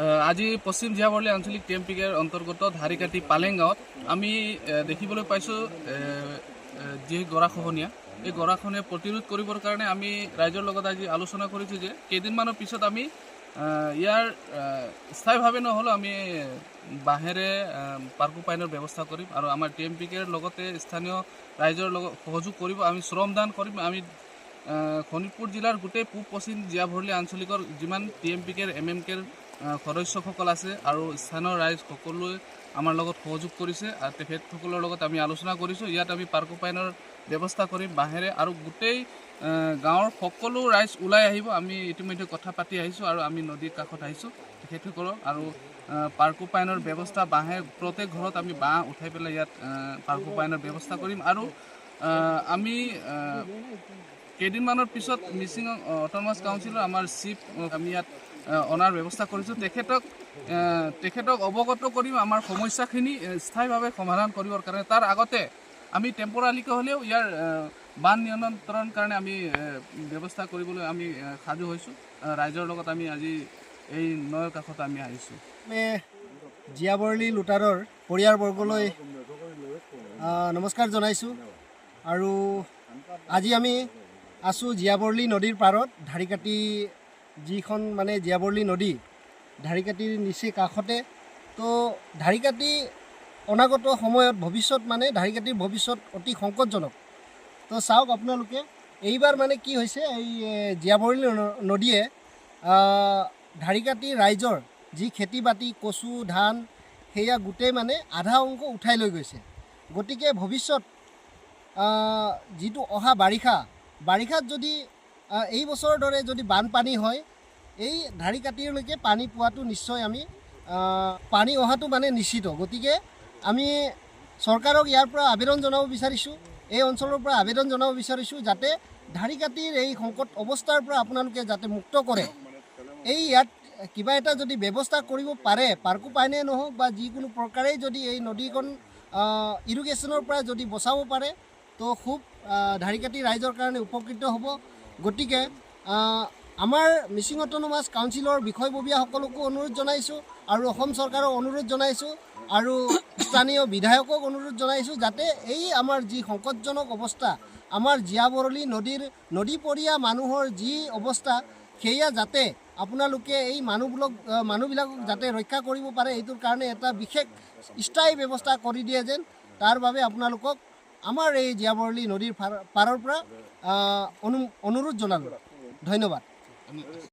আজি পশ্চিম জীয়াবৰলী আঞ্চলিক T M P কেৰ অন্তৰ্গত ধাৰিকাটি পালেং গাঁৱত আমি দেখিবলৈ পাইছোঁ যি গৰাখহনীয়া এই গৰাখহনীয়া প্ৰতিৰোধ কৰিবৰ কাৰণে আমি ৰাইজৰ লগত আজি আলোচনা কৰিছোঁ যে কেইদিনমানৰ পিছত আমি ইয়াৰ স্থায়ীভাৱে নহ'লেও আমি বাঁহেৰে পাৰ্কোপাইনৰ ব্যৱস্থা কৰিম আৰু আমাৰ টি এম পি কেৰ লগতে স্থানীয় ৰাইজৰ লগত সহযোগ কৰিব। আমি শ্ৰমদান কৰিম। আমি শোণিতপুৰ জিলাৰ গোটেই পূব পশ্চিম জীয়াভৰলী আঞ্চলিকৰ যিমান টি এম পি কেৰ এম এম কেৰ সদস্যসকল আছে আৰু স্থানীয় ৰাইজ সকলোৱে আমাৰ লগত সহযোগ কৰিছে আৰু তেখেতসকলৰ লগত আমি আলোচনা কৰিছোঁ। ইয়াত আমি পাৰ্কোপাইনৰ ব্যৱস্থা কৰিম বাঁহেৰে আৰু গোটেই গাঁৱৰ সকলো ৰাইজ ওলাই আহিব। আমি ইতিমধ্যে কথা পাতি আহিছোঁ আৰু আমি নদীৰ কাষত আহিছোঁ তেখেতসকলক আৰু পাৰ্কোপাইনৰ ব্যৱস্থা বাঁহে প্ৰত্যেক ঘৰত আমি বাঁহ উঠাই পেলাই ইয়াত পাৰ্কোপাইনৰ ব্যৱস্থা কৰিম আৰু আমি কেইদিনমানৰ পিছত মিচিং অট'নমাছ কাউন্সিলৰ আমাৰ চিফ আমি ইয়াত অনাৰ ব্যৱস্থা কৰিছোঁ। তেখেতক অৱগত কৰিম আমাৰ সমস্যাখিনি স্থায়ীভাৱে সমাধান কৰিবৰ কাৰণে। তাৰ আগতে আমি টেম্পৰাৰীকৈ হ'লেও ইয়াৰ বান নিয়ন্ত্ৰণৰ কাৰণে আমি ব্যৱস্থা কৰিবলৈ আমি সাজু হৈছোঁ। ৰাইজৰ লগত আমি আজি এই নৈৰ কাষত আমি আহিছোঁ। জীয়াবৰলী লুটাৰৰ পৰিয়ালবৰ্গলৈ নমস্কাৰ জনাইছোঁ আৰু আজি আমি আছোঁ জীয়াবৰলী নদীৰ পাৰত ধাৰিকাটি যিখন মানে জীয়াবৰলী নদী ধাৰিকাটিৰ নিচেই কাষতে। তো ধাৰিকাটি অনাগত সময়ত ভৱিষ্যত মানে ধাৰিকাটিৰ ভৱিষ্যত অতি সংকটজনক। তো চাওক আপোনালোকে এইবাৰ মানে কি হৈছে, এই জীয়াবৰলী নদীয়ে ধাৰিকাটি ৰাইজৰ যি খেতি বাতি কচু ধান সেয়া গোটেই মানে আধা অংশ উঠাই লৈ গৈছে। গতিকে ভৱিষ্যত যিটো অহা বাৰিষাত যদি এই বছৰৰ দৰে যদি বানপানী হয়, এই ধাৰিকাটিলৈকে পানী পোৱাটো নিশ্চয় আমি পানী অহাটো মানে নিশ্চিত। গতিকে আমি চৰকাৰক ইয়াৰ পৰা আবেদন জনাব বিচাৰিছোঁ, এই অঞ্চলৰ পৰা আবেদন জনাব বিচাৰিছোঁ যাতে ধাৰিকাটিৰ এই সংকট অৱস্থাৰ পৰা আপোনালোকে যাতে মুক্ত কৰে। এই ইয়াত কিবা এটা যদি ব্যৱস্থা কৰিব পাৰে, পাৰ্কোপাইনে নহওক বা যিকোনো প্ৰকাৰেই যদি এই নদীখন ইৰিগেশ্যনৰ পৰা যদি বচাব পাৰে তো খুব ধাৰিকাটি ৰাইজৰ কাৰণে উপকৃত হ'ব। গতিকে আমাৰ মিচিং অট'নমাছ কাউন্সিলৰ বিষয়ববীয়াসকলকো অনুৰোধ জনাইছোঁ আৰু অসম চৰকাৰক অনুৰোধ জনাইছোঁ আৰু স্থানীয় বিধায়কক অনুৰোধ জনাইছোঁ যাতে এই আমাৰ যি সংকটজনক অৱস্থা, আমাৰ জীয়াবৰলী নদীৰ নদীপৰীয়া মানুহৰ যি অৱস্থা সেয়া যাতে আপোনালোকে এই মানুহবিলাকক যাতে ৰক্ষা কৰিব পাৰে, এইটোৰ কাৰণে এটা বিশেষ স্থায়ী ব্যৱস্থা কৰি দিয়ে যেন তাৰ বাবে আপোনালোকক আমাৰ এই জীয়াবৰলী নদীৰ পাৰৰ পৰা অনুৰোধ জনালোঁ। ধন্যবাদ।